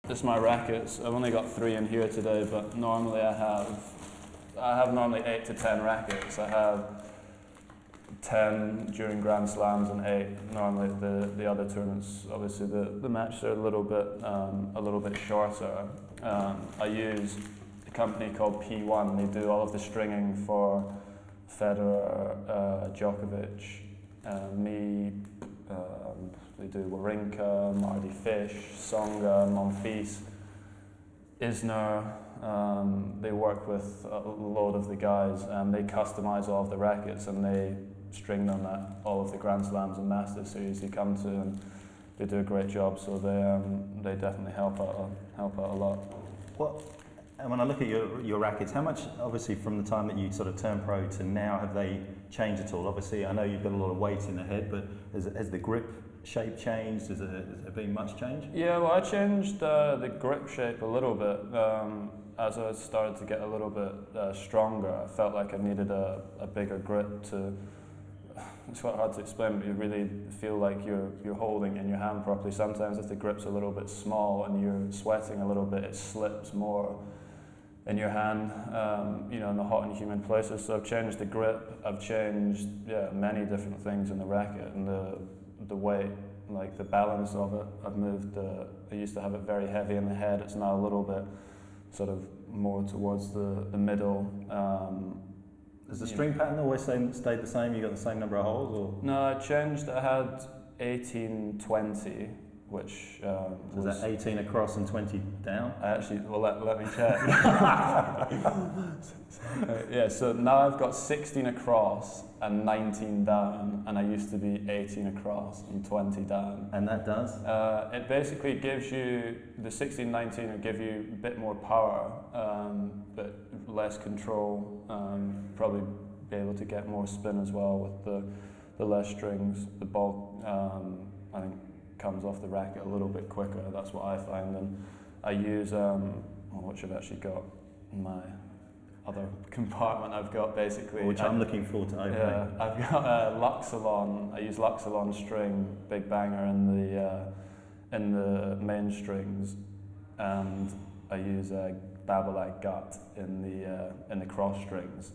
This is my rackets. I've only got 3 in here today, but normally I have normally 8 to 10 rackets. I have 10 during Grand Slams and 8 normally at the other tournaments. Obviously the matches are a little bit shorter. I use a company called P1. They do all of the stringing for Federer, Djokovic, me. They do Wawrinka, Mardy Fish, Tsonga, Monfils, Isner. They work with a load of the guys, and they customise all of the rackets and they string them at all of the Grand Slams and Masters Series they come to, and they do a great job. So they definitely help out a lot. And when I look at your rackets, how much, obviously from the time that you sort of turned pro to now, have they changed at all? Obviously, I know you've got a lot of weight in the head, but has the grip shape changed? Has there been much change? Yeah, well, I changed the grip shape a little bit. As I started to get a little bit stronger, I felt like I needed a bigger grip to. It's quite hard to explain, but you really feel like you're holding in your hand properly. Sometimes if the grip's a little bit small and you're sweating a little bit, it slips more in your hand, in the hot and humid places. So I've changed the grip, I've changed many different things in the racket, and the weight, like the balance of it. I've moved. I used to have it very heavy in the head. It's now a little bit sort of more towards the middle. Has the string pattern always stayed the same? You got the same number of holes, or? No, I changed. I had 18-20, which was that 18 across and 20 down? I actually, well, let me check. Yeah, so now I've got 16 across and 19 down, and I used to be 18 across and 20 down. And that does? It basically gives you, the 16-19 will give you a bit more power, but less control, probably be able to get more spin as well with the less strings. The ball, I think, comes off the racket a little bit quicker. That's what I find, and I use which I've actually got in my other compartment. I've got basically, which I'm looking forward to opening. Yeah, I've got Luxolon. I use Luxolon string, big banger in the main strings, and I use Babolat gut in the cross strings.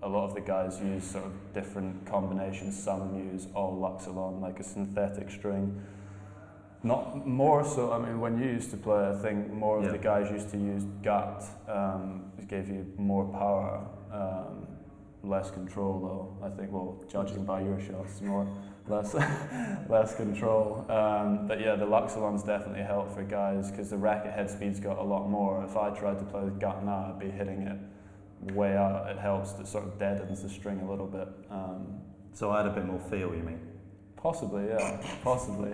A lot of the guys use sort of different combinations. Some use all Luxolon, like a synthetic string. Not more so. I mean, when you used to play, I think more of the guys used to use gut. It gave you more power, less control though. I think, well, judging by your shots, less control. But yeah, the Luxolons definitely help for guys because the racket head speed's got a lot more. If I tried to play with gut now, I'd be hitting it way out. It helps. It sort of deadens the string a little bit. So I had a bit more feel, you mean? Possibly, yeah, possibly.